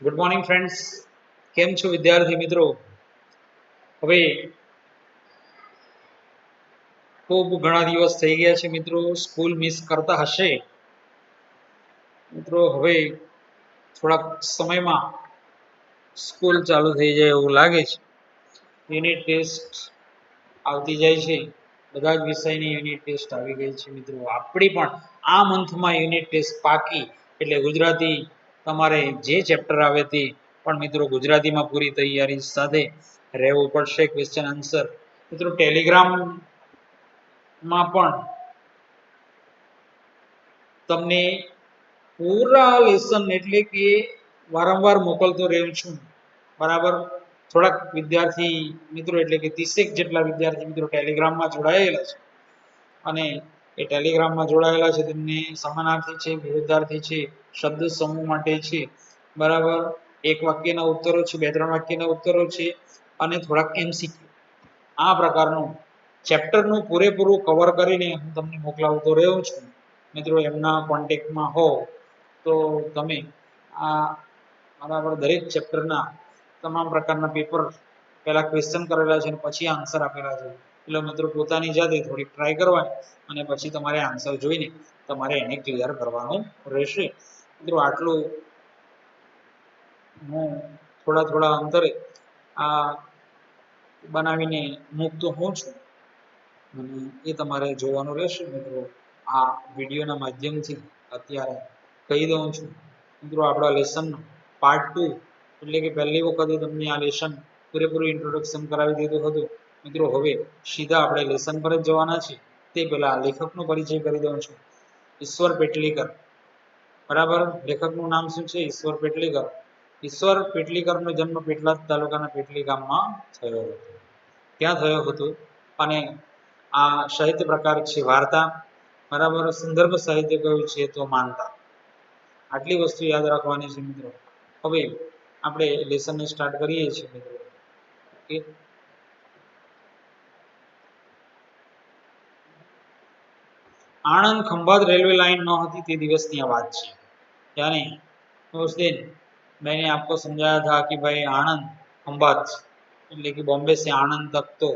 Good morning friends, કેમ છો વિદ્યાર્થી મિત્રો? હવે ખૂબ ઘણા દિવસ થઈ ગયા છે મિત્રો, સ્કૂલ મિસ કરતા હશે મિત્રો. હવે થોડાક સમયમાં સ્કૂલ ચાલુ થઈ જાય એવું લાગે છે. યુનિટ ટેસ્ટ આવતી જાય છે, બધા જ વિષયની યુનિટ ટેસ્ટ આવી ગઈ છે મિત્રો. આપણી પણ આ મંથમાં યુનિટ ટેસ્ટ પાકી, એટલે ગુજરાતી તમારે જે ચેપ્ટર આવે તે પણ મિત્રો ગુજરાતીમાં પૂરી તૈયારી સાથે રહેવું પડશે. ક્વેશ્ચન આન્સર મિત્રો ટેલિગ્રામમાં પણ તમને પૂરા લેસન એટલે કે વારંવાર મોકલતો રહ્યો છું, બરાબર. થોડાક વિદ્યાર્થી મિત્રો એટલે કે 30 જેટલા વિદ્યાર્થી મિત્રો ટેલિગ્રામમાં જોડાયેલા છે, અને એ ટેલિગ્રામમાં જોડાયેલા છે તેમને સમાનાર્થી છે, વિરુદ્ધાર્થી છે, શબ્દ સમૂહ માટે છે, બરાબર. એક વાક્યના ઉત્તરો છે, 2-3 વાક્યના ઉત્તરો છે, અને થોડાક MCQ. આ પ્રકારનું ચેપ્ટરનું પૂરેપૂરું કવર કરીને હું તમને મોકલાવતો રહ્યો છું મિત્રો. એમના કોન્ટેક્ટમાં હો તો તમે આ બરાબર દરેક ચેપ્ટરના તમામ પ્રકારના પેપર પહેલા ક્વેશ્ચન કરેલા છે અને પછી આન્સર આપેલા છે, એટલે મિત્રો પોતાની જાતે થોડીક ટ્રાય કરવા અને પછી તમારે આન્સર જોઈને તમારે એને ક્લિયર કરવાનું રહેશે મિત્રો. આટલું હું થોડા અંતરે આ બનાવીને મૂકતો હોઉં છું, અને એ તમારે જોવાનું રહેશે મિત્રો. આ વિડીયોના માધ્યમથી અત્યારે કહી દઉં છું મિત્રો, આપણા લેસન પાર્ટ 2 એટલે કે પહેલી વખતે તમને આ લેસન પૂરેપૂરું ઇન્ટ્રોડક્શન કરાવી દીધું હતું મિત્રો. હવે સીધા આપણે લેસન પર જ જવાના છે. તે પહેલા લેખકનો પરિચય કરી દઉં છું. ઈશ્વર પેટલીકર, બરાબર. લેખકનું નામ શું છે? ઈશ્વર પેટલીકર. ઈશ્વર પેટલીકરનો જન્મ પેટલાદ તાલુકાના પેટલી ગામમાં થયો હતો. ત્યાં થયો હતો, અને આ સાહિત્ય પ્રકાર છે વાર્તા, બરાબર. સંદર્ભ સાહિત્ય કયું છે તો માનતા. આટલી વસ્તુ યાદ રાખવાની છે મિત્રો. હવે આપણે લેસનને સ્ટાર્ટ કરીએ છીએ મિત્રો. ઓકે, आनंद खंभात रेलवे लाइन न होती તે દિવસની આ વાત છે. यानी उस दिन मैंने आपको समझाया था कि भाई आनंद खंभात એટલે कि बॉम्बे से आनंद तक तो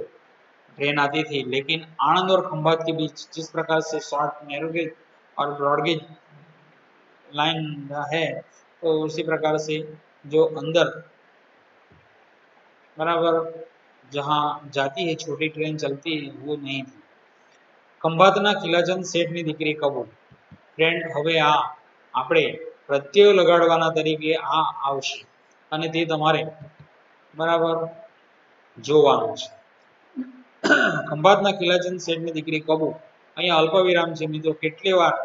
ट्रेन आती थी, लेकिन आनंद और खंभात के बीच जिस प्रकार से शॉर्ट नैरो गेज और ब्रॉड गेज लाइन है, तो उसी प्रकार से जो अंदर बराबर जहाँ जाती है छोटी ट्रेन चलती है वो नहीं थी. ખંભાતના કિલાચંદ શેઠની દીકરી કબૂલ. ફ્રેન્ડ, હવે આ આપણે પ્રત્યયો લગાડવાના તરીકે આ આવશે, અને તે તમારે બરાબર જોવાનું છે. ખંભાતના કિલાચંદ શેઠની દીકરી કબૂલ. અહીંયા અલ્પવિરામ છે મિત્રો. કેટલી વાર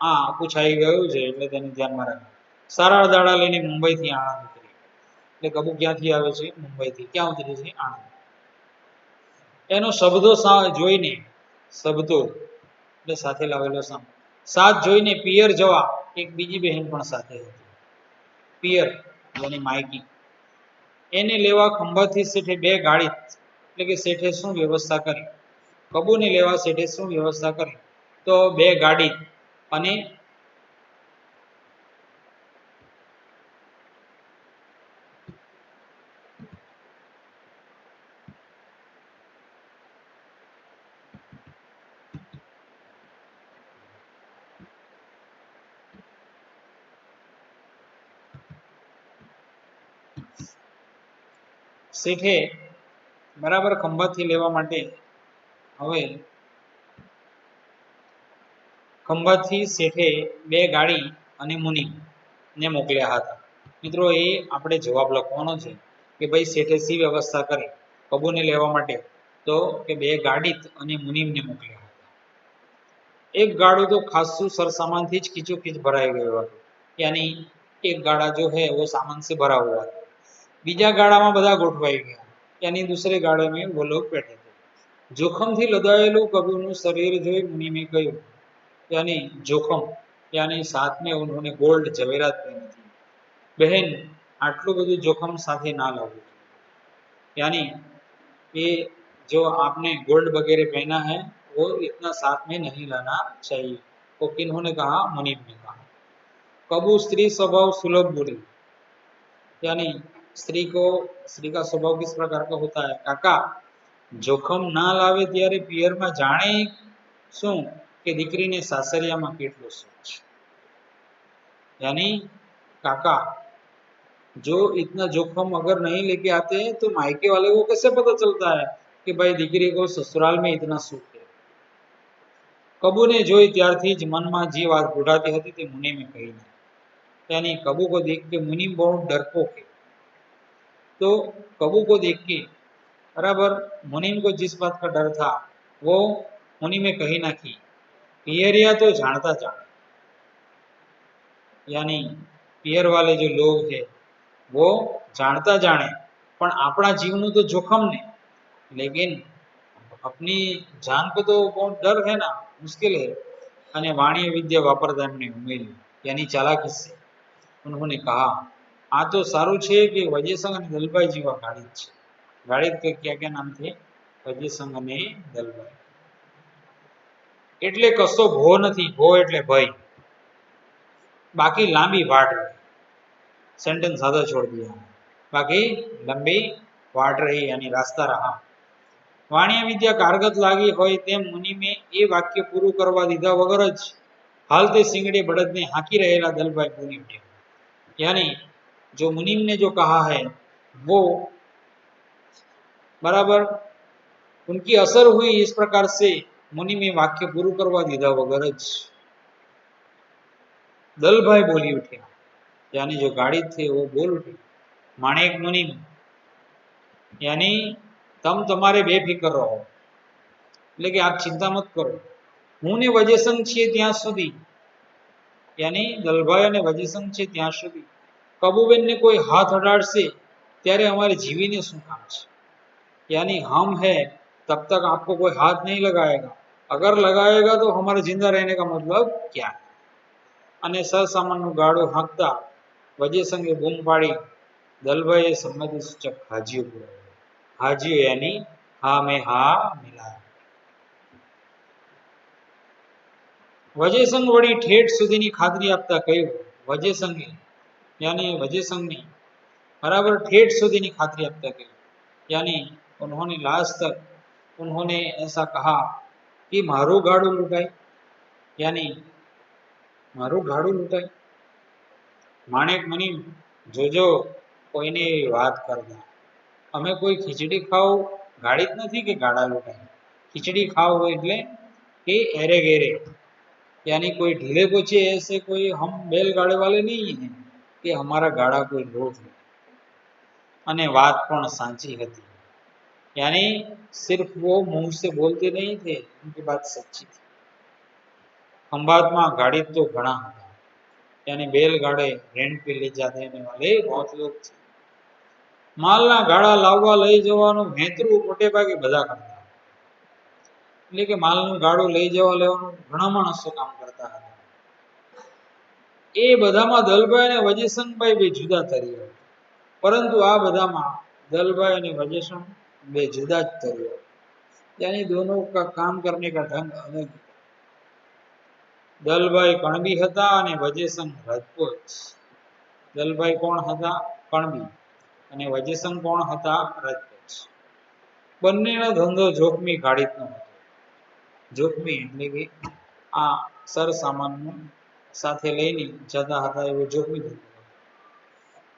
આ પૂછાઈ ગયું છે એટલે તેને ધ્યાનમાં રાખો. સારા દાડા લઈને મુંબઈથી આણંદ ઉતરી. એટલે કબૂલ ક્યાંથી આવે છે? મુંબઈથી. ક્યાં ઉતરી છે? આણંદ. એનો શબ્દો જોઈને, શબ્દો એટલે સાથે લાવેલો સામ, સાથ જોઈને પિયર જવા એક બીજી બહેન પણ સાથે હતી. પિયર yani માયકી. એને લેવા ખંભાતથી શેઠે 2 ગાડી એટલે કે શેઠે શું વ્યવસ્થા કરી? કબૂને લેવા શેઠે શું વ્યવસ્થા કરી? તો 2 ગાડી અને શેઠે બરાબર ખંભાતથી લેવા માટે હવે ખંભાતથી શેઠે 2 ગાડી અને મુનિમ ને મોકલ્યા હતા મિત્રો. એ આપણે જવાબ લખવાનો છે કે ભાઈ શેઠે શી વ્યવસ્થા કરી કબૂને લેવા માટે? તો કે 2 ગાડી અને મુનિમને મોકલ્યા હતા. એક ગાડું તો ખાસું સરસામાનથી જ खींचोखींच ભરાઈ ગયો હતો, यानी एक गाड़ा जो है वो सामान से भरा हुआ था. બીજા ગાડામાં બધા ગોઠવાઈ ગયા, यानी दूसरे गाड़े में वो लोग बैठे थे. જોખમથી લદાયેલું કબૂરનું શરીર જોઈ મુનિમે કહ્યું, यानी जोखम यानी साथ में उन्होंने गोल्ड जवेरात पहनी थी. बहन, આટલું બધું જોખમ સાથે ના લાવવું, यानी ये जो आपने गोल्ड वगैरह पहना है वो इतना साथ में नहीं लाना चाहिए. वो किन्होंने कहा? मुनीम ने कहा. कबू स्त्री स्वभाव सुलभ बोली. यानी स्त्री का स्वभाव किस प्रकार का होता है? काका जोखम ना लावे ત્યારે પિયરમાં જાણે શું કે દીકરીને સાસરિયામાં કેટલો સુખ છે। यानी काका जो इतना जोखम अगर नहीं लेके आते हैं तो मायके वाले को कैसे पता चलता है कि भाई दीकरी को ससुराल में इतना सुख है। कबूने જોઈ ત્યારથી જ મનમાં જે વાત ગુડાતી હતી તે મુનિમે કહી નહીં। यानी कबू को देख के मुनि बहुत डरपोक है। तो कबू को देख के बराबर मुनिम को जिस बात का डर था वो मुनि में कही ना की। पियरिया तो जानता जाने, यानी पियर वाले जो लोग है वो जानता जाने पण अपना जीवन तो जोखम ने, लेकिन अपनी जान को तो बहुत डर है ना, मुश्किल है। અને વાણીય વિદ્યા વાપરતા એમણે ઉમેર્યું, यानी ચાલાકી से उन्होंने कहा आ तो सारू है कि वजयसंग અને દલભાઈ જેવા ગાડિત છે। ગાડિત के क्या क्या नाम थे? वजयसंग અને દલભાઈ। એટલે કશો ભો નથી, ભો એટલે ભય। बाकी लांबी वाट रही, सेंटेंस आधा छोड़ दिया। बाकी लंबी वाट रही यानी रास्ता रहा। वाणिया विद्या कारगत लागी होय तेम मुनि में ये वाक्य पूરું કરવા દીધા વગર જ हालते सिंगड़े बड़द ने हाकी रहेला दलभाई बोली उठे। यानी जो मुनिम ने जो कहा है वो बराबर उनकी असर हुई। इस प्रकार से मुनि में वाक्य पूરું કરવા દીધા वगર જ दलभाई बोली उठे, यानी जो गाड़ी थे वो बोल उठे। माणेक मुनिम यानी तम तमारे बेफिकर रहो, એટલે કે આપ ચિંતા મત કરો। હું ને વજયસંગ છીએ ત્યાં સુધી, यानी દલભાઈ અને વજયસંગ છે ત્યાં સુધી કબુબેન ને કોઈ હાથ અડાડશે ત્યારે અમારે જીવીને શું કામ છે। यानी हम है तब तक आपको कोई हाथ नहीं लगाएगा, अगर लगाएगा तो हमारे जिंदा रहने का मतलब क्या है। અને સહસામાનનું ગાડું હાંકતા વજયસંગે બૂમ પાડી। દલભાઈએ સંમતિ સૂચક હાજીઓ બોલાવ્યો। हाजियो यानी हाँ में हाँ मिलाया। वजयसंग वड़ी ठेठ सुधीनी खातरी आपता कह्युं। वजयसंगे यानी वजयसंगनी बराबर ठेठ सुधीनी खातरी आपता कह्युं, यानी उन्होंने लास्ट तक उन्होंने ऐसा कहा कि मारू गाड़ू लूटाई, यानी मारू गाड़ू लूटाई। माणेक मुनि जोजो कोईने बात करता, અમે કોઈ ખીચડી ખાવ ગાડી જ નથી કે ગાડા લૂંટાય। खिचड़ी खाओ એટલે કે एरे गेरे, यानी कोई ढीले पोचे ऐसे कोई हम बैलगाड़े वाले नहीं है कि हमारा गाड़ा कोई लूट ले। અને વાત પણ સાચી હતી, यानी सिर्फ वो मुंह से बोलते नहीं थे, उनकी बात सच्ची थी। खंभात में गाड़ी तो घना था, यानी बैलगाड़े रेंट पे ले जाने वाले बहुत लोग थे। मालना गाड़ा लाववा लई जवानुं हेतरू मोटे भागे बधा करता, એટલે કે માલનું ગાડું લઈ જવા લેવાનું ઘણા માણસો કામ કરતા હતા। એ બધામાં દલભાઈ અને વજયસંગભાઈ બે જુદા તરીકે, પરંતુ આ બધામાં દલભાઈ અને વજયસંગ બે જુદા જ તરીકે, यानी दोनों का काम करने का ढंग अलग। દલભાઈ કણબી હતા અને વજયસંગ રાજપૂત। દલભાઈ કોણ હતા? કણબી, અને વજયસંગ કોણ હતા? રાજપૂત। બંનેનો ધંધો જોખમી ગાડીનો હતો। જોખમી એટલે કે આ સરસામાનનું સાથે લઈને જતા હતા એવો જોખમી ધંધો હતો।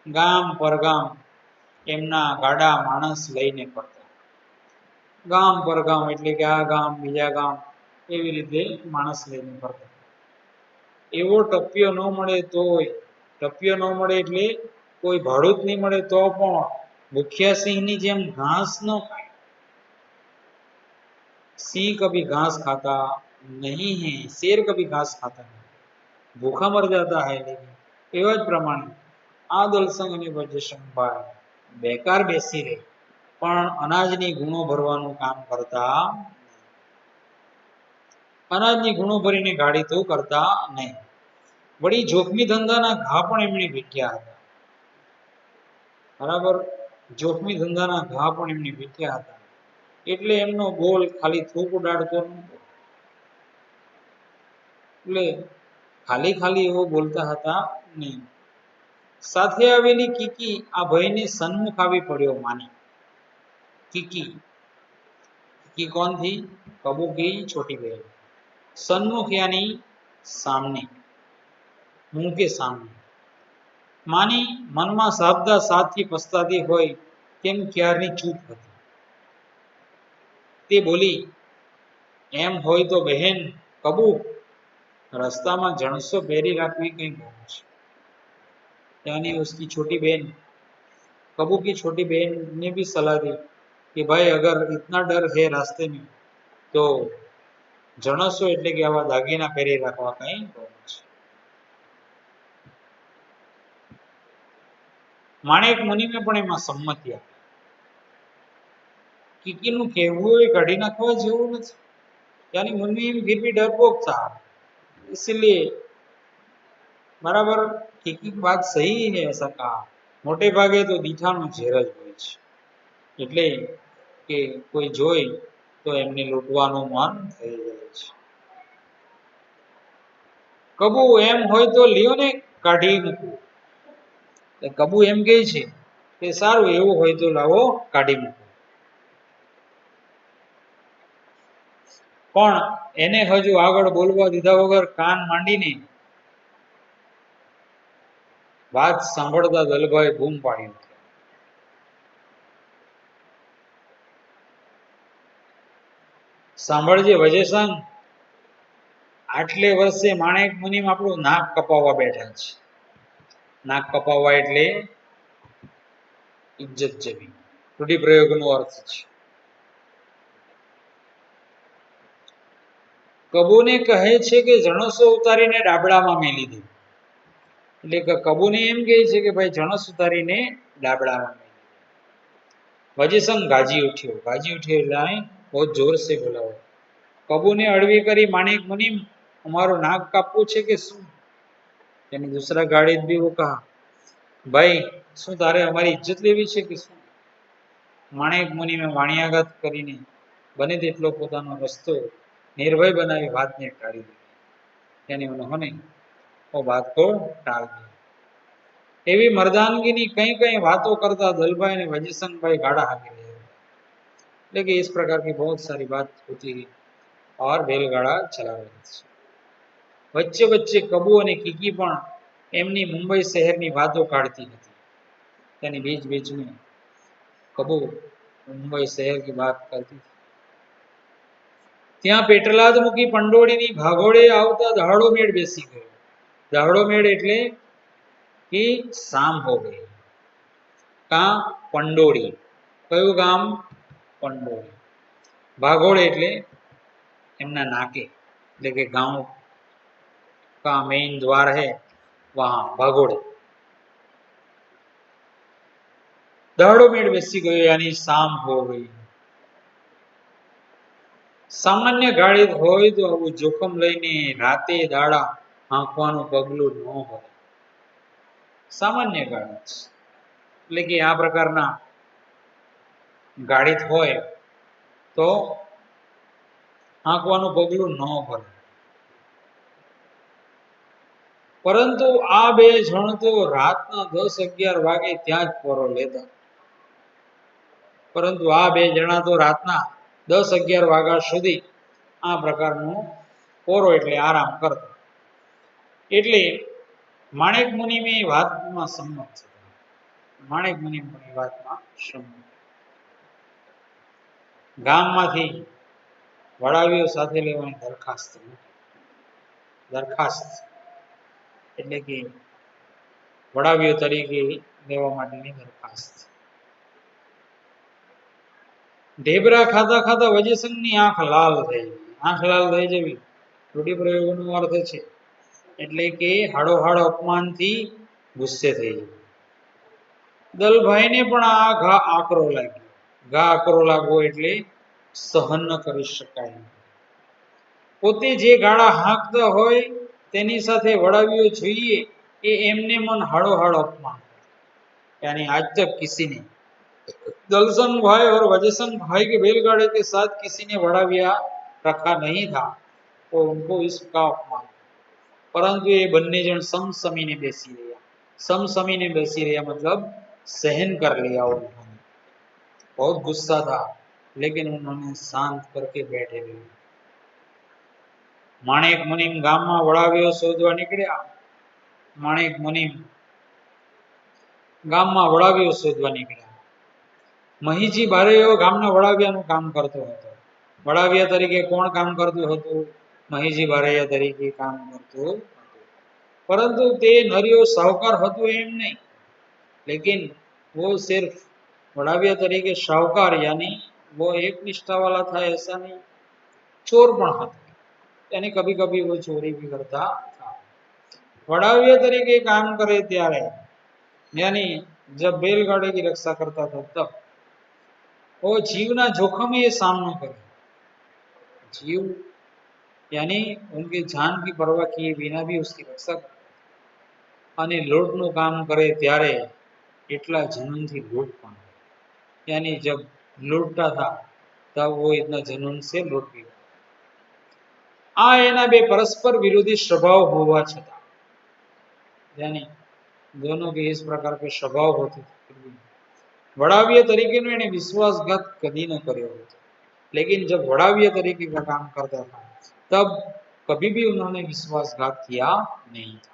ગામ પરગામ એમના ગાડા માણસ લઈને ફરતા। ગામ પરગામ એટલે કે આ ગામ બીજા ગામ એવી રીતે માણસ લઈને ફરતા। એવો ટપ્યો ન મળે તોય, ટપ્યો ન મળે એટલે કોઈ ભાડું જ નહીં મળે તો પણ ભૂખ્યા સિંહની જેમ ઘાસ ન ખાય। सिंह कभी घास खाता नहीं है, शेर कभी घास खाता नहीं, भूखा मर जाता है। लेकिन एवं प्रमाणे आ दलसंग અને વજયસંગભાઈ બેકાર બેસી રહે પણ અનાજની ગુણો ભરવાનું કામ કરતા, અનાજની ગુણો ભરીને ગાડી તો કરતા નહીં। વળી જોખમી ધંધાના ઘા પણ એમણે વીટ્યા હતા। બરાબર, જોખમી ધંધાના ઘા પણ એમણે વીટ્યા હતા, એટલે એમનો બોલ ખાલી થૂક ઉડાડતો નહોતો, એટલે ખાલી ખાલી એવો બોલતા હતા નહીં। સાથે આવેલી કીકી આ ભયને સન્મુખ આવી પડ્યો માની. કીકી की कौन थी? कबू की छोटी बहन. सन्मुख यानी सामने, मुंह के सामने. मानी મનમાં સાબદા સાથથી પસ્તાતી હોય તેમ ક્યારની ચૂપ હતી. તે બોલી, એમ હોય તો બહેન કબુ रास्ता जणसो પહેરી રાખવી કઈ ગુનો છે. यानी उसकी छोटी बहन, कबू की छोटी बहन ने भी सलाह दी कि भाई अगर इतना डर है रास्ते में तो જણસો એટલે કે આવા દાગીના પહેરી રાખવા કઈ ગુનો છે. માણેક મુનિને પણ એમાં સંમતિ આપી. કીકીનું કહેવું એ કાઢી નાખવા જેવું નથી. यानी मुनि फिर भी डरपोक था, इसलिए बराबर की बात सही है ऐसा कहा. मोटे भागे तो દીઠાનો ઝેર જ હોય છે, એટલે કે કોઈ જોઈ તો એમને લૂંટવાનું મન થઈ જાય છે. કબુ એમ હોય તો લ્યો ને કાઢી મૂકવું. કબુ એમ કહે છે કે સારું એવું હોય તો લાવો કાઢી મૂકો. પણ એને હજુ આગળ બોલવા દીધા વગર કાન માંડીને વાત સાંભળતા દલભાઈ બૂમ પાડી ઉઠ્યા. સાંભળજે વજેસંગ, આટલે વર્ષે માણેક મુનિમ આપણું નાક કપાવવા બેઠા છે. નાક કપાવવા એટલે ઇજ્જત જવી, રૂઢિપ્રયોગનો અર્થ છે. કબૂને કહે છે કે જણસો ઉતારીને ડાબડામાં મેલી દે. એટલે કે કબૂને એમ કહે છે કે ભાઈ જણસ ઉતારીને ડાબડામાં મેલી દે. વજેસંગ ગાજી ઉઠ્યો. ગાજી ઉઠ્યો એટલે બહુ જોર સે બોલાવો. કબૂને અડવી કરી માણેક મુનિમ અમારું નાક કાપવું છે કે શું? यानी दूसरा गाड़ी भी वो कहा, भाई શું તારે અમારી ઇજ્જત લેવી છે કે શું? માણેક મુનિમે વાણિયાઘાત કરીને બને તેટલો પોતાનો રસ્તો निर्भय बनावी बात ने टाળી दी. यानी उन्होंने वो बात को टाल दी. એવી મર્દાનગીની કઈ કઈ વાતો करता दलभाई ने वजीसंग भाई गाड़ा हाके ले. लेकिन इस प्रकार की बहुत सारी बात होती है और बैलगाड़ा चला रहे थे. વચ્ચે વચ્ચે કબુ અને કીકી પણ એમની મુંબઈ શહેરની વાતો કાઢતી હતી. તેની बीच बीच में કબુ મુંબઈ શહેર की बात करती थी. ત્યાં પેટલાદ મૂકી પંડોળીની ભાગોળે આવતા દહાડો મેળ બેસી ગયો. દહાડો મેળ એટલે કે શામ હો ગઈ. કા પંડોળી, કયું ગામ? પંડોળી. ભાગોળે એટલે એમના નાકે, એટલે કે ગાંવ का मेन द्वार है वहां भागोड़े. दहाड़ो मेड़ बेसी गयो यानी शाम हो गई. सामान्य गाड़ी હોય તો આવું જોખમ લઈને રાતે દાડા હાંકવાનું પગલું ન હોય. સામાન્ય ગાડી એટલે કે આ પ્રકારના ગાડી હોય તો હાંકવાનું પગલું ન હોય. પરંતુ આ બે જણ તો રાતના 10-11 વાગે ત્યાં જ પોરો લેતા. પરંતુ આ બે જણા તો રાતના 10-11 વાગ્યા સુધી આ પ્રકારનો પોરો એટલે આરામ કરતા. એટલે માણેક મુનિમે વાતમાં સંમત થયા. માણેક મુનિમ પણ એ વાતમાં સંમત. ગામમાંથી વડાવીઓ સાથે લેવાની દરખાસ્ત. દરખાસ્ત એટલે કે વડાવીઓ તરીકે લેવા માટેની દરખાસ્ત. ઢેબરા ખાતા ખાતા વજેસંગની આંખ લાલ થઈ. આંખ લાલ થઈ જવી રૂઢિપ્રયોગનો અર્થ છે. એટલે કે હાડોહાડ અપમાનથી ગુસ્સે થઈ જવું. દલભાઈને પણ આ ઘા આકરો લાગ્યો. ઘા આકરો લાગવો એટલે સહન ન કરી શકાય. પોતે જે ગાળા હાંકતા હોય તેની સાથે વડાવીઓ જોઈએ એ એમને મન हाड़ो-हाड़ अपमान. यानी आज तक किसी ने दलसंग भाई और वजयसंग भाई के बैलगाड़े के साथ किसी ने वड़ाविया रखा नहीं था तो उनको इसका अपमान. परंतु ये બંને જણ સમસમીને બેસી રહ્યા. समसमीने बेसी रहा मतलब सहन कर लिया उन्होंने। बहुत गुस्सा था लेकिन उन्होंने शांत करके बैठे रहे। माणેક મુનિમ ગામમાં વળાવ્યો શોધવા નીકળ્યા। માણેક મુનિમ ગામમાં વળાવ્યો શોધવા નીકળ્યા। મહીજી બારૈયો ગામના વળાવ્યાનું કામ કરતો હતો। વળાવ્યા તરીકે કોણ કામ કરતું હતું? મહીજી બારૈયા તરીકે કામ કરતું હતું। परंतु તે નરિયો સાહુકાર હતો એમ નહીં, लेकिन वो सिर्फ वड़ाविया तरीके साहूकार यानी वो एक निष्ठा वाला था ऐसा नहीं, चोर पण था, यानी कभी कभी वो चोरी भी करता था। वड़ाविया तरीके काम करे त्यारे यानी जब बैलगाड़ी की रक्षा करता था तब वो जीवना जोखम ये सामना करे। जीव यानी उनके जान की परवाह किए बिना भी उसकी रक्षा करे। અને લૂંટનું કામ કરે ત્યારે એટલા जुनून થી लूट પણ, यानी जब लूटता था तब वो इतना जुनून से लूट भी। आ एना बे परस्पर विरोधी स्वभाव होवा छता, यानी दोनों के इस प्रकार के स्वभाव होते थे। वड़ाविया तरीके ने इन्हें विश्वासघात कभी न કર્યો હતો, लेकिन जब वड़ाविया तरीके का काम करता था तब कभी भी उन्होंने विश्वासघात किया नहीं था।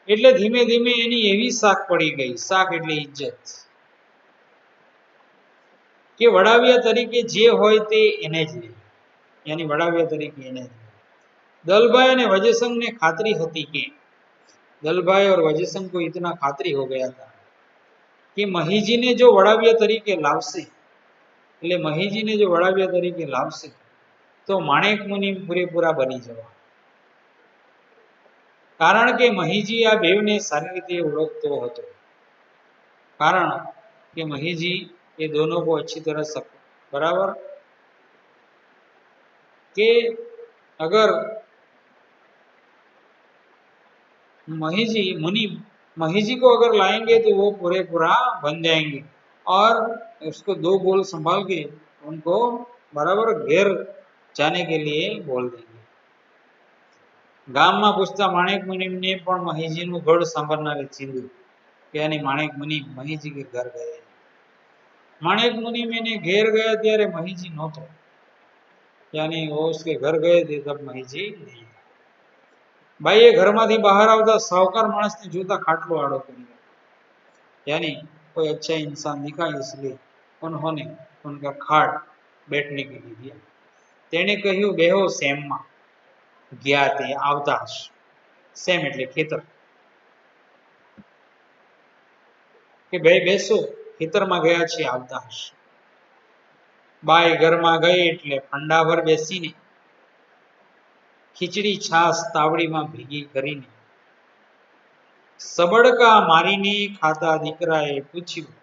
એટલે ધીમે ધીમે એની એવી શાક પડી ગઈ, શાક એટલે ઇજ્જત, કે વડાવિયા તરીકે જે હોય તે એને જ લે, यानी વડાવિયા તરીકે એને જ લે। दलभाई ने वजयसंग ने खातरी હતી કે दलभाई और वजयसंग को इतना खातरी हो गया था कि મહીજી ने जो वड़ाविया तरीके लावશે, એટલે મહીજી ने जो वड़ाविया तरीके लावશે तो માણેક મુનિ પૂરેપૂરા બની જવા। કારણ કે મહીજી આ બેવને સારી રીતે ઓળખતો હતો, કારણ કે મહીજી ये दोनों को अच्छी तरह सब बराबर, कि अगर महीजी को अगर लाएंगे तो वो पूरे पूरा बन जाएंगे और उसको दो बोल संभाल के उनको बराबर घेर जाने के लिए बोल देंगे। गाम में पूछता माणेक मुनिम ने पण महीजी नु गढ़ संभालनारे चींधु, यानी माणेक मुनिम महीजी के घर गए। माणेक मुनिम ने घेर गया त्यारे महीजी नहोतो, यानी वो उसके घर गए थे तब महीजी नहीं था। भाई घर में बहार आवता साहूकार माणस ने जोता खाटलो आड़ो कर लिया, यानी कोई अच्छा इंसान दिखा इसलिए उन्होंने उनका खाट बैठने के लिए दिया। तेने कह્યું બેહો સેમ માં, ગયા તે આવતા હશે। સેમ એટલે ખેતર, કે ભાઈ બેસો ખેતરમાં ગયા છે આવતા હશે। બાઈ ઘરમાં ગઈ એટલે ફંડાભર બેસીને ખીચડી છાસ તાવડીમાં ભેગી કરીને સબડકા મારીને ખાતા દીકરાએ પૂછ્યું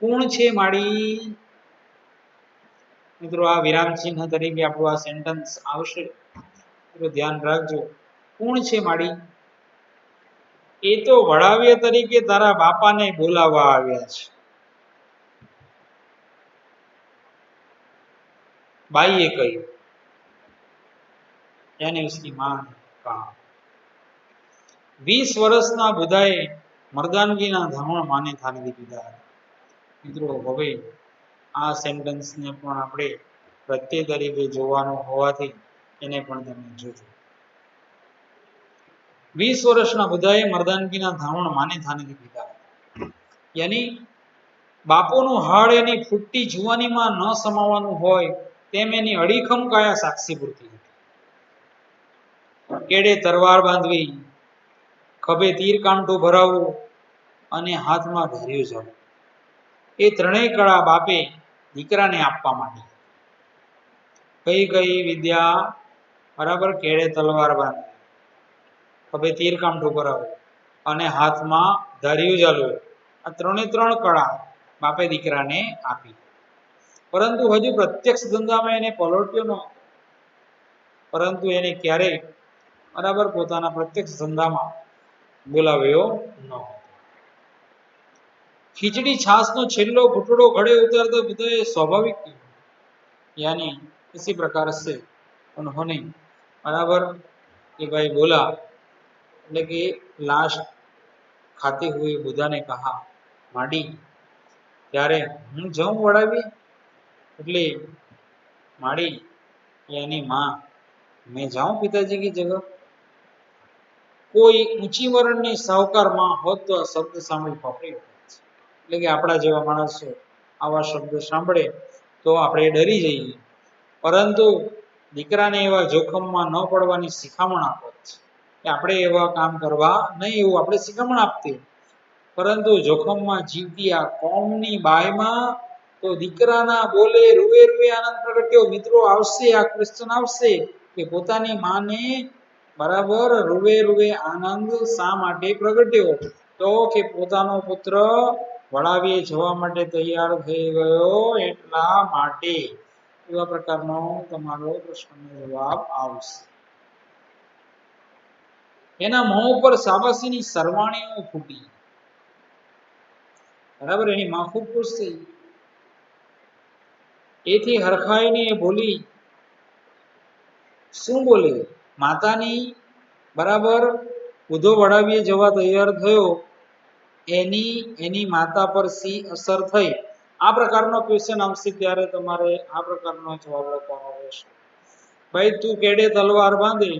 કોણ છે માડી? મિત્રો આ વિરામ ચિહ્ન તરીકે આપણું આ સેન્ટેન્સ આવશે, તો ધ્યાન રાખજો। કોણ છે માડી? એ તો વડાવિયા તરીકે તારા બાપાને બોલાવવા આવ્યા છે। बाईए કહ્યું, यानी उसकी मां ने कहा। 20 વર્ષના બુધાએ મર્દાનગીના ધાવણ માને થાનવી દીધા હતા। મિત્રો હવે આ સેન્ટેન્સને પણ આપણે પ્રત્યય તરીકે જોવાનો હોવાથી એને પણ તમે જોજો। 20 વર્ષના બુધાએ મર્દાનગીના ધાવણ માને થાનવી દીધા હતા, यानी બાપોનું હાડ એની ફૂટતી જુવાનીમાં ન સમાવાનું હોય તેમ એની અડીખમ કાયા સાક્ષી પૂરતી હતી। કેડે તરવાર બાંધવી, ખભે તીર કાંટો ભરાવવું અને હાથમાં ધાર્યું જવું, એ ત્રણેય કળા બાપે દીકરાને આપવા માંડી। કઈ કઈ વિદ્યા? બરાબર, કેડે તલવાર બાંધવી, ખભે તીર કાંટો ભરાવવું અને હાથમાં ધાર્યું ઝાલવું, આ ત્રણે ત્રણ કળા બાપે દીકરાને આપી। પરંતુ હજુ પ્રત્યક્ષ ધંધામાં એને પલોટ્યો ન, પરંતુ એને ક્યારેય બરાબર પોતાના પ્રત્યક્ષ ધંધામાં બોલાવ્યો ન। ખીચડી છાસનો છેલ્લો ઘૂંટડો ઘડે ઉતારતા બધાએ સ્વાભાવિક, यानी इसी प्रकार से उन्होंने बराबर कि भाई बोला, એટલે કે लाश खाते हुए बुधा ने कहा, माडी ત્યારે હું જાઉં વડાવી, એટલે माड़ी यानी माँ, मैं जाऊं पिताजी की जगह। કોઈ ઊંચી વર્ણની સાવકાર માં હોત તો આ શબ્દ સાંભળી ફફડી ઉઠે છે। એટલે કે આપણા જેવા માણસો આવા શબ્દો સાંભળે તો આપણે ડરી જઈએ, પરંતુ દીકરાને એવા જોખમમાં ન પડવાની શિખામણ આપે છે કે આપણે એવા કામ કરવા નહીં, એવું આપણે શિખામણ આપતી। પરંતુ જોખમમાં જીવતી આ કોમની બાયમાં તો દીકરાના બોલે રૂએ રૂએ આનંદ પ્રગટ્યો। મિત્રો આવશે, આ ક્વેશ્ચન આવશે કે પોતાની માને બરાબર રૂએ રૂએ આનંદ શા માટે પ્રગટ્યો, તો કે પોતાનો પુત્ર વળાવીએ જવા માટે તૈયાર થઈ ગયો એટલા માટે। એવા પ્રકારનો તમારો પ્રશ્નનો જવાબ આવશે। એના મોં ઉપર શાબાશીની સરવાણીઓ ફૂટી, બરાબર, એની માં ખૂબ ખુશ થઈ। એથી હરખાઈને બોલી, શું બોલે? માતાની બરાબર ઉધો વડાવીએ જવા તૈયાર થયો, એની માતા પર સી અસર થઈ। આ પ્રકારનો ક્વેશ્ચન આવશે ત્યારે તમારે આ પ્રકારનો જવાબ લખવાનો રહેશે। ભાઈ તું કેડે તલવાર બાંધે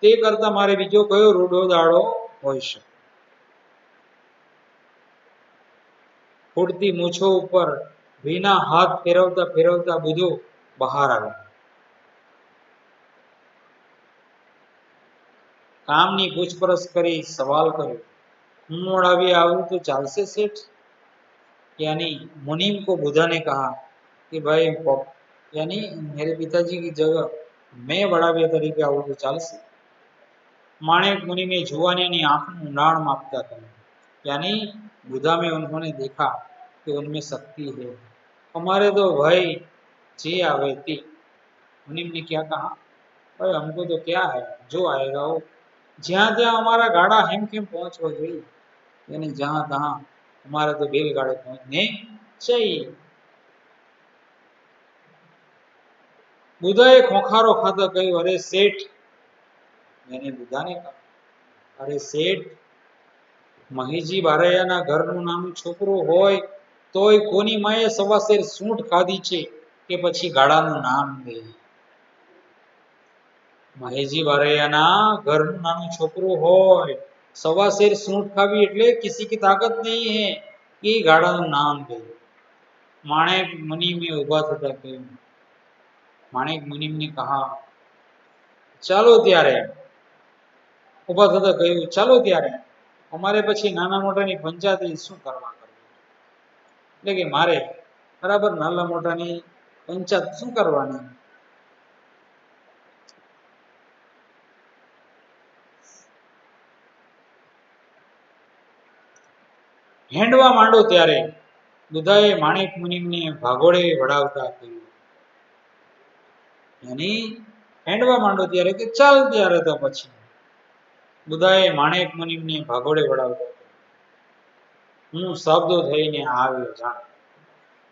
તે કરતા મારે બીજો કયો રૂડો દાડો હોઈ શકે। ફૂટતી મૂછો ઉપર ભીના હાથ ફેરવતા ફેરવતા બુધો બહાર આવ્યો। કામની પૂછપરછ કરી સવાલ કર્યો, હું મોડાવી આવું તો ચાલશે सेठ? यानी मुनीम को बुधा ने कहा कि भाई यानी मेरे पिताजी की जगह मैं वड़ाविया तरीके आऊं तो चालશે? माणेक मुनि ने जुआनी ने आंखों ऊंडाण मापता कहा, यानी बुधा में उन्होंने देखा कि उनमें शक्ति है। हमारे तो भाई जे आवे ती। मुनीम ने क्या कहा, भाई हमको तो क्या है, जो आएगा वो। જ્યાં ત્યાં અમારા ગાડા હેમખેમ પહોંચવા જોઈએ, यानी जहां तहां हमारे तो बैलगाड़े पहुंचने चाहिए। बुधाए खोखारो खाता कह्યું, अरे सेठ, मैंने बुधा ने कहा, अरे सेठ, મહીજી બારૈયાના ઘરનું નાનું છોકરું હોય તોય કોની માએ સવાશેર સૂંઠ ખાધી છે કે પછી ગાડાનું નામ દે। મહેજી બારૈયાના ઘરનું નાનું છોકરું હોય, સવાશેર સૂંઠ ખાવી એટલે किसी की ताकत नहीं है कि ગાડાનું નામ દે। માણેક મુનિમે ઉભા થતા કહ્યું, માણેક મુનિમને કહા, ચાલો ત્યારે, ઉભા થતા કહ્યું, ચાલો ત્યારે, અમારે પછી નાના મોટાની પંચાયતી શું કરવા કરવી? એટલે કે મારે બરાબર નાના મોટાની પંચાયત શું કરવાની? હેંડવા માંડો ત્યારે બુધાએ માણેક મુનિમને ભાગોળે વડાવતા કહ્યું, यानी હેંડવા માંડો ત્યારે કે ચાલ ત્યારે, તો પછી બુધાએ માણેક મુનિમને ભાગોળે વડાવતા કહ્યું, હું શબ્દો થઈને આવ્યો જાણ।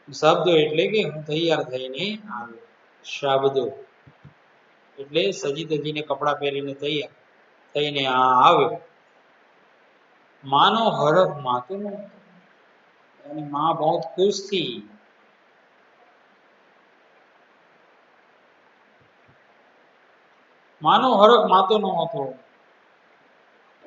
શબ્દો એટલે કે હું તૈયાર થઈને આવ્યો। શબ્દો એટલે સજી તજીને કપડા પહેરીને તૈયાર થઈને આવ્યો। मानो हरख मातो नो, यानी मां बहुत खुश थी। मानो हरख मातो नो હતો।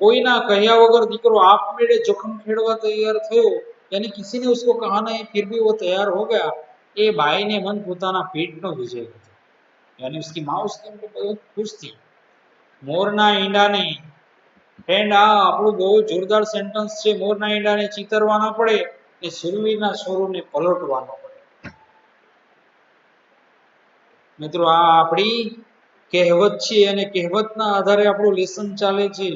कोई ना कहिया वगर दीकरो आपमेड़े जोखम खेड़वा तैयार थयो, यानी किसी ने उसको कहा नहीं फिर भी वो तैयार हो गया। ये बाई ने मन પોતાના પેટનો વિજય હતો, यानी उसकी माँ उसके लिए बहुत खुश थी। मोरना ईंडाने फ्रेंड आ આપણું બહુ જોરદાર સેન્ટેન્સ છે। મોરના ઈંડાને ચીતરવાના પડે એ સુરવીરના સ્વરોને પલટવાનો પડે। મિત્રો આ આપણી કહેવત છે અને કહેવતના આધારે આપણું લેસન ચાલે છે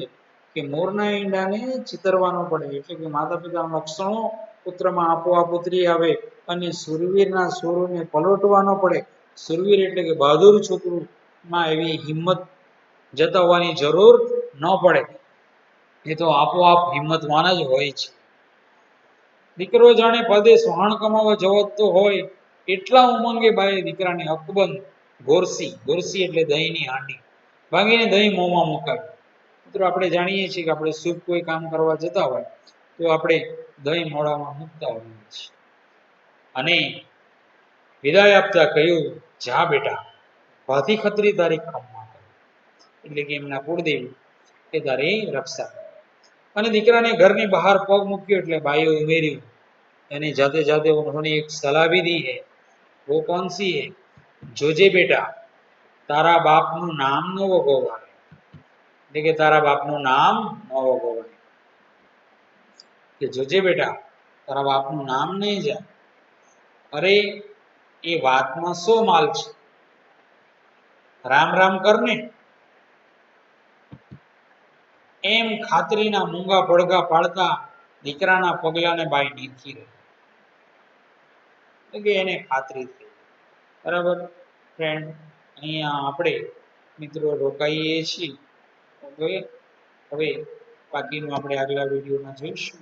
કે મોરના ઈંડાને ચીતરવાનો પડે, એટલે કે માતા પિતાના લક્ષણો પુત્રમાં આપોઆપ ઉતરી આવે અને સુરવીરના સ્વરોને પલટવાનો પડે। સુરવીર એટલે કે બહાદુર છોકરું, માં એવી હિંમત જતાવવાની જરૂર ન પડે, એ તો આપોઆપ હિંમતવાન જ હોય છે। દીકરો જાણે પદે સોહાણ કમાવા જવતો હોય એટલા ઉમંગે બાએ દીકરાને હકબંધ ગોરસી એટલે દહીંની હાંડી, ભાંગીને દહીં મોંમાં મુકાવ્યું. મિત્રો આપણે જાણીએ છીએ કે આપણે શુભ કોઈ કામ કરવા જતા હોય તો આપણે દહીં મોઢામાં મૂકતા હોઈએ છીએ. અને વિદાય આપતા કહ્યું, જા બેટા, ભાથી ખત્રી તારી ખમ્મા કરે. એટલે કે એમના કુળદેવી એ તારી રક્ષા કરે. અને દીકરાને ઘરની બહાર પગ મૂક્યો એટલે બાઈએ ઉમેર્યું, એની જાતે જાતે ઉन्होंने एक सलाह भी दी है, वो कौन सी है? જોજે બેટા, તારા બાપનું નામ ન વગોવાય. એટલે કે તારા બાપનું નામ ન વગોવાય. કે જોજે બેટા, તારા બાપનું નામ નહીં જાય. અરે એ વાતમાં શો માલ છે? રામ રામ કરને. એમ ખાતરીના મૂંગા પડઘા પાડતા દીકરાના પગલાને બાઈ નીચી રહી. એટલે કે એને ખાતરી થઈ. બરાબર ફ્રેન્ડ, અહીંયા આપણે મિત્રો રોકાઈએ છીએ. હવે બાકીનું આપણે આગલા વિડીયોમાં જોઈશું.